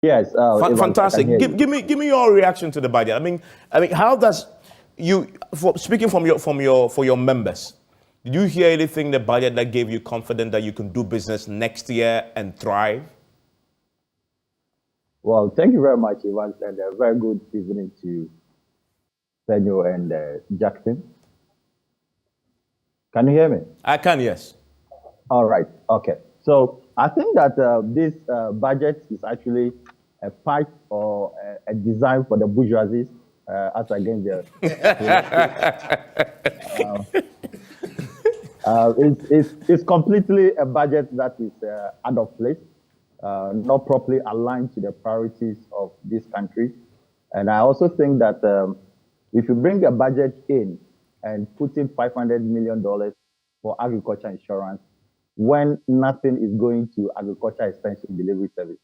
Yes, Evans, I can Fantastic. hear Give, you. give me your reaction to the budget. I mean, how does you, speaking for your members, did you hear anything in the budget that gave you confidence that you can do business next year and thrive? Well, thank you very much, Evans, and a very good evening to Daniel and Jackson. Can you hear me? I can, yes. All right. Okay. So I think that this budget is actually a fight or a design for the bourgeoisie as against the it's completely a budget that is out of place, not properly aligned to the priorities of this country. And I also think that if you bring a budget in and put in $500 million for agriculture insurance, when nothing is going to agriculture extension delivery service,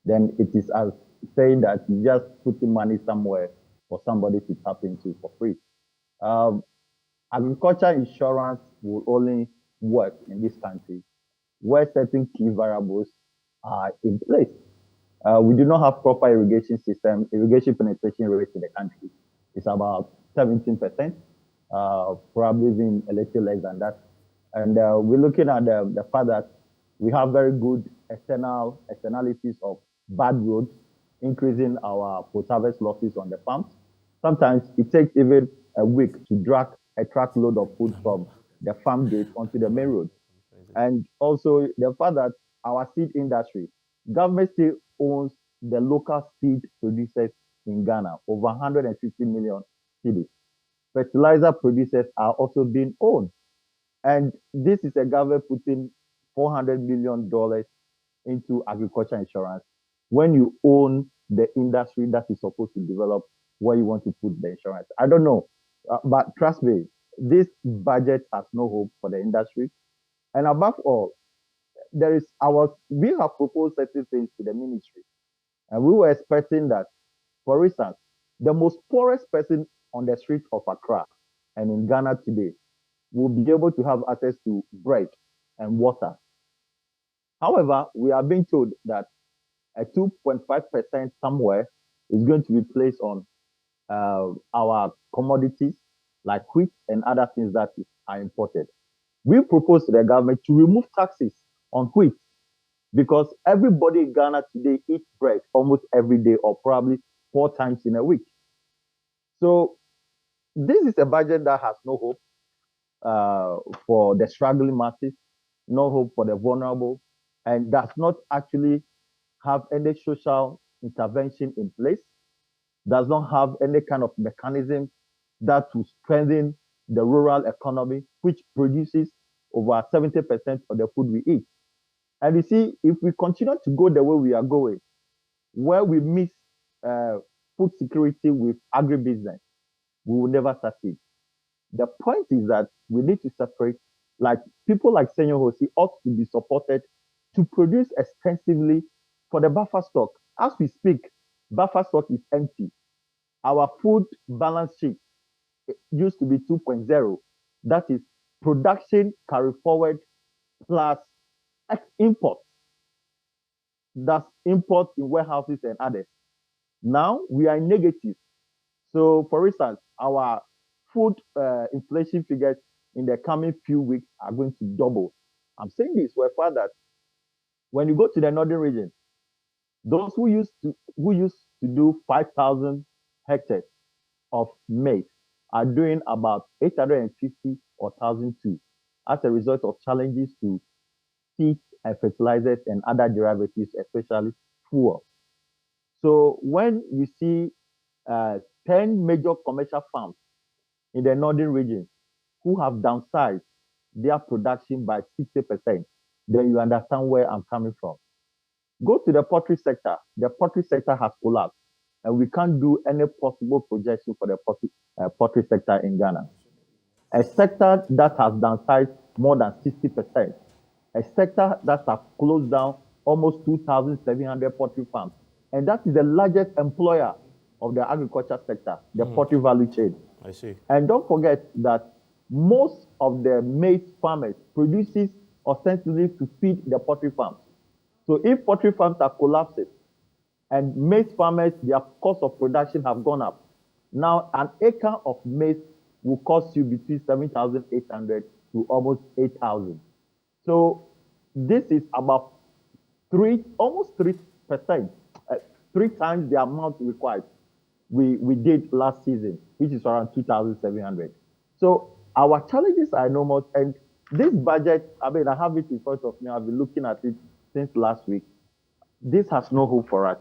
then it is as saying that you just putting money somewhere for somebody to tap into for free. Um, Agriculture insurance will only work in this country where certain key variables are in place. We do not have proper irrigation system. Irrigation penetration rate in the country is about 17%, probably even a little less than that. And we're looking at the fact that we have very good externalities of bad roads, increasing our post-harvest losses on the farms. Sometimes it takes even a week to drag a truckload of food from the farm gate onto the main road. And also the fact that our seed industry, government still owns the local seed producers in Ghana, over 150 million cedis. Fertilizer producers are also being owned. And this is a government putting $400 million into agriculture insurance when you own the industry that is supposed to develop where you want to put the insurance. I don't know, but trust me, this budget has no hope for the industry. And above all, we have proposed certain things to the ministry, and we were expecting that, for instance, the most poorest person on the streets of Accra and in Ghana today will be able to have access to bread and water. However, we are being told that a 2.5% somewhere is going to be placed on our commodities like wheat and other things that are imported. We propose to the government to remove taxes on wheat because everybody in Ghana today eats bread almost every day or probably 4 times in a week. So this is a budget that has no hope for the struggling masses, no hope for the vulnerable, and does not actually have any social intervention in place, does not have any kind of mechanism that will strengthen the rural economy, which produces over 70% of the food we eat. And you see, if we continue to go the way we are going, where we mix uh, food security with agribusiness, we will never succeed. The point is that we need to separate, like people like Senor Hosi ought to be supported to produce extensively for the buffer stock. As we speak, buffer stock is empty. Our food balance sheet used to be 2.0. That is production carry forward plus import. That's import in warehouses and others. Now we are in negative. So, for instance, our food inflation figures in the coming few weeks are going to double. I'm saying this for a fact that when you go to the northern region, those who used to do 5,000 hectares of maize are doing about 850 or 1,002 as a result of challenges to seeds and fertilizers and other derivatives, especially fuel. So when you see 10 major commercial farms in the northern region who have downsized their production by 60%, then you understand where I'm coming from. Go to the poultry sector. The poultry sector has collapsed, and we can't do any possible projection for the poultry sector in Ghana. A sector that has downsized more than 60%, a sector that has closed down almost 2,700 poultry farms, and that is the largest employer of the agriculture sector, the poultry value chain. I see. And don't forget that most of the maize farmers produces ostensibly to feed the poultry farms. So if poultry farms are collapsing, And maize farmers, their cost of production have gone up. Now, an acre of maize will cost you between 7,800 to almost 8,000. So this is about almost 3%, 3 times the amount required we did last season, which is around 2,700. So our challenges are enormous. And this budget, I mean, I have it in front of me. I've been looking at it since last week. This has no hope for us.